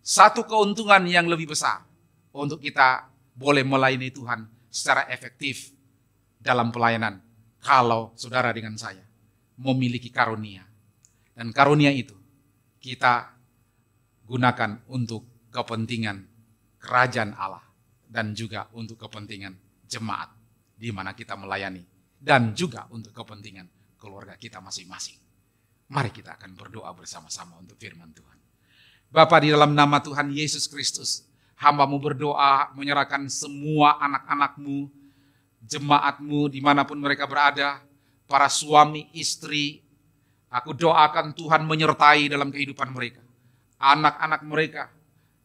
satu keuntungan yang lebih besar untuk kita boleh melayani Tuhan secara efektif dalam pelayanan. Kalau saudara dengan saya memiliki karunia. Dan karunia itu kita gunakan untuk kepentingan kerajaan Allah. Dan juga untuk kepentingan jemaat di mana kita melayani. Dan juga untuk kepentingan keluarga kita masing-masing. Mari kita akan berdoa bersama-sama untuk firman Tuhan. Bapa, di dalam nama Tuhan Yesus Kristus, hamba-Mu berdoa menyerahkan semua anak-anak-Mu, jemaat-Mu dimanapun mereka berada, para suami, istri. Aku doakan Tuhan menyertai dalam kehidupan mereka. Anak-anak mereka,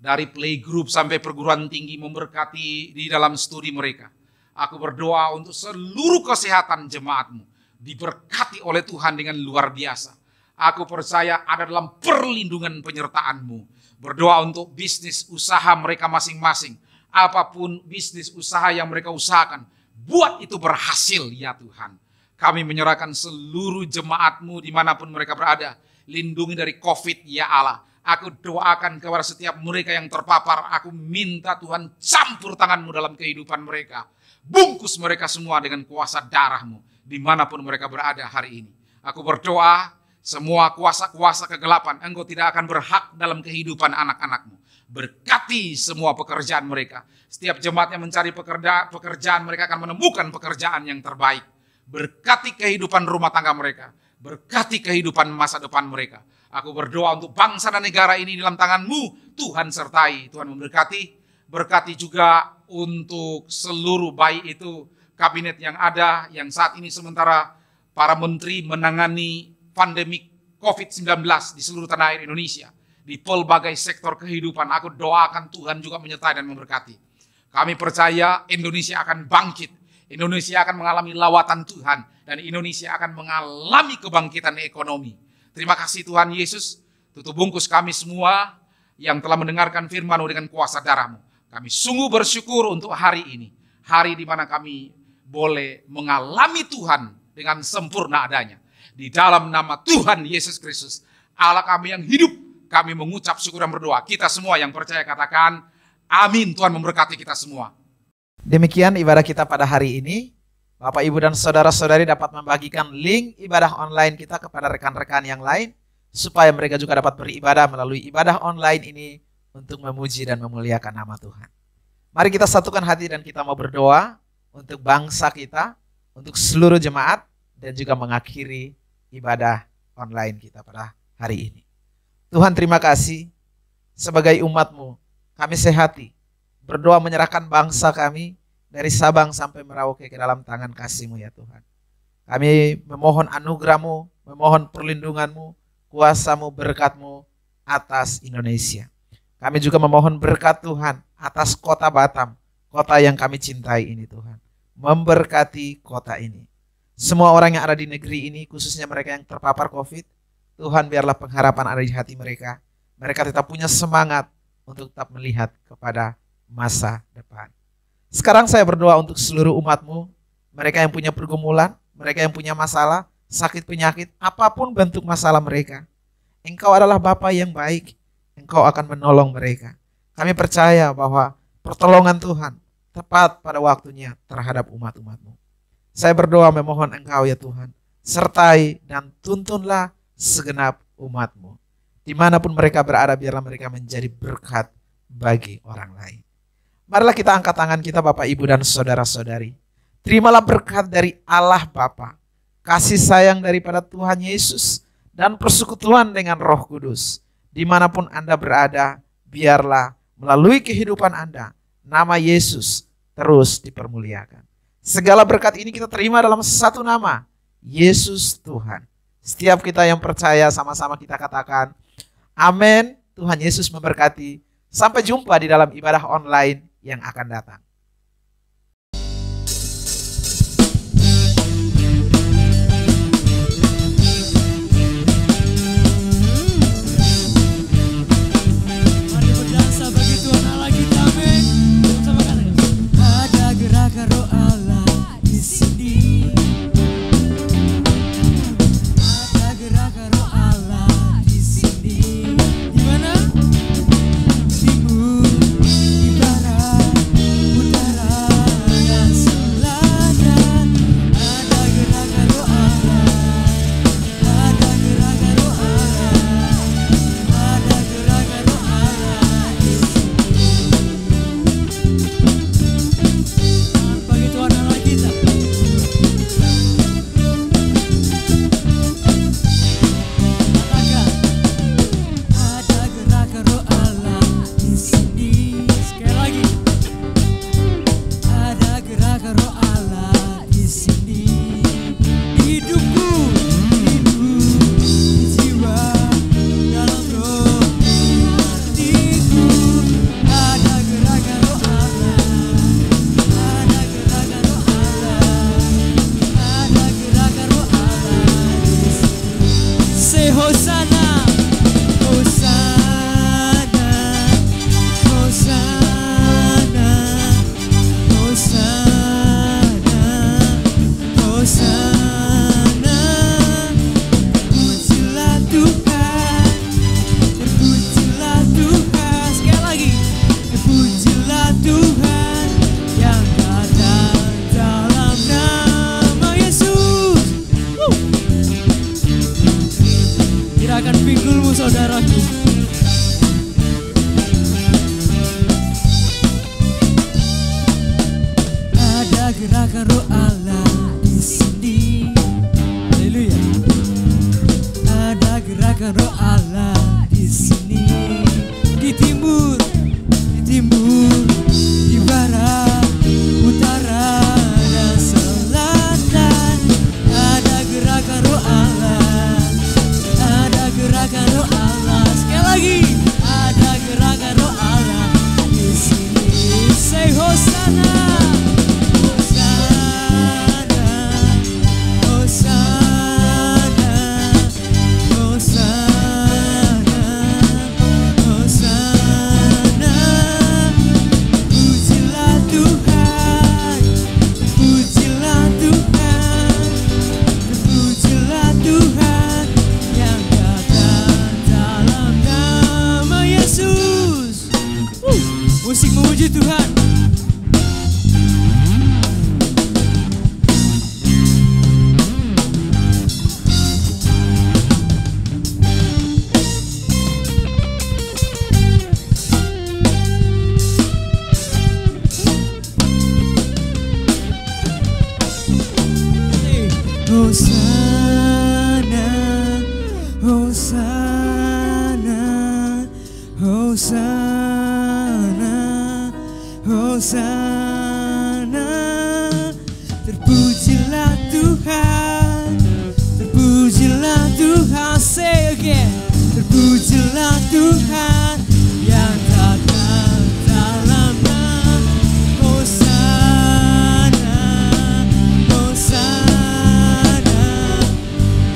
dari playgroup sampai perguruan tinggi, memberkati di dalam studi mereka. Aku berdoa untuk seluruh kesehatan jemaat-Mu, diberkati oleh Tuhan dengan luar biasa. Aku percaya ada dalam perlindungan penyertaan-Mu. Berdoa untuk bisnis usaha mereka masing-masing. Apapun bisnis usaha yang mereka usahakan, buat itu berhasil ya Tuhan. Kami menyerahkan seluruh jemaat-Mu dimanapun mereka berada. Lindungi dari COVID ya Allah. Aku doakan kepada setiap mereka yang terpapar. Aku minta Tuhan campur tangan-Mu dalam kehidupan mereka. Bungkus mereka semua dengan kuasa darah-Mu dimanapun mereka berada hari ini. Aku berdoa semua kuasa-kuasa kegelapan Engkau tidak akan berhak dalam kehidupan anak-anak-Mu. Berkati semua pekerjaan mereka. Setiap jemaat yang mencari pekerjaan mereka akan menemukan pekerjaan yang terbaik. Berkati kehidupan rumah tangga mereka. Berkati kehidupan masa depan mereka. Aku berdoa untuk bangsa dan negara ini dalam tangan-Mu. Tuhan sertai, Tuhan memberkati. Berkati juga untuk seluruh baik itu kabinet yang ada, yang saat ini sementara para menteri menangani pandemi COVID-19 di seluruh tanah air Indonesia. Di pelbagai sektor kehidupan, aku doakan Tuhan juga menyertai dan memberkati. Kami percaya Indonesia akan bangkit. Indonesia akan mengalami lawatan Tuhan. Dan Indonesia akan mengalami kebangkitan ekonomi. Terima kasih Tuhan Yesus. Tutup bungkus kami semua yang telah mendengarkan firman-Mu dengan kuasa darah-Mu. Kami sungguh bersyukur untuk hari ini. Hari di mana kami boleh mengalami Tuhan dengan sempurna adanya. Di dalam nama Tuhan Yesus Kristus, Allah kami yang hidup, kami mengucap syukur dan berdoa. Kita semua yang percaya katakan, amin. Tuhan memberkati kita semua. Demikian ibadah kita pada hari ini. Bapak, Ibu, dan saudara-saudari dapat membagikan link ibadah online kita kepada rekan-rekan yang lain, supaya mereka juga dapat beribadah melalui ibadah online ini untuk memuji dan memuliakan nama Tuhan. Mari kita satukan hati dan kita mau berdoa untuk bangsa kita, untuk seluruh jemaat, dan juga mengakhiri ibadah online kita pada hari ini. Tuhan, terima kasih sebagai umat-Mu, kami sehati berdoa menyerahkan bangsa kami dari Sabang sampai Merauke ke dalam tangan kasih-Mu ya Tuhan. Kami memohon anugerah-Mu, memohon perlindungan-Mu, kuasa-Mu, berkat-Mu atas Indonesia. Kami juga memohon berkat Tuhan atas kota Batam, kota yang kami cintai ini Tuhan. Memberkati kota ini. Semua orang yang ada di negeri ini, khususnya mereka yang terpapar COVID, Tuhan biarlah pengharapan ada di hati mereka. Mereka tetap punya semangat untuk tetap melihat kepada masa depan. Sekarang saya berdoa untuk seluruh umat-Mu, mereka yang punya pergumulan, mereka yang punya masalah, sakit penyakit, apapun bentuk masalah mereka. Engkau adalah Bapa yang baik, Engkau akan menolong mereka. Kami percaya bahwa pertolongan Tuhan tepat pada waktunya terhadap umat-umat-Mu. Saya berdoa memohon Engkau ya Tuhan, sertai dan tuntunlah segenap umat-Mu. Dimanapun mereka berada, biarlah mereka menjadi berkat bagi orang lain. Marilah kita angkat tangan kita Bapak, Ibu, dan saudara-saudari. Terimalah berkat dari Allah Bapa, kasih sayang daripada Tuhan Yesus, dan persekutuan dengan Roh Kudus. Dimanapun Anda berada, biarlah melalui kehidupan Anda, nama Yesus terus dipermuliakan. Segala berkat ini kita terima dalam satu nama, Yesus Tuhan. Setiap kita yang percaya sama-sama kita katakan, amin. Tuhan Yesus memberkati. Sampai jumpa di dalam ibadah online yang akan datang. Mari berdansa bagi Tuhan Allah kita, amin. Sama kata, ada gerakan roh Allah di sini. Ada gerakan roh Allah di sini. Gimana? gerakan roh Allah di sini. Haleluya. Ada gerakan roh Allah di sini. Di timur, di barat, utara dan selatan. Ada gerakan roh Allah. Ada gerakan roh Allah. Sekali lagi, ada gerakan roh Allah di sini. Say Hosanna. Musik memuji Tuhan. Hosanna, Hosanna, Hosanna, Hosanna. Terpujilah Tuhan, terpujilah Tuhan. Say again. Terpujilah Tuhan yang datang dalam nama. Hosanna, Hosanna,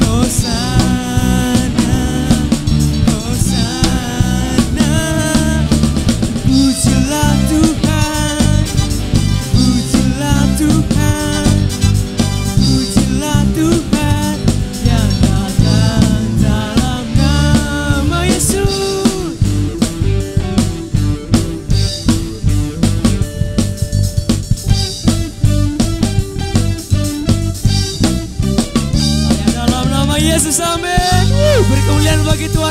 Hosanna, Hosanna. Terpujilah Tuhan, terpujilah Tuhan, terpujilah Tuhan yang datang dalam nama Yesus. Dalam nama Yesus, amin. Beri kemuliaan bagi Tuhan.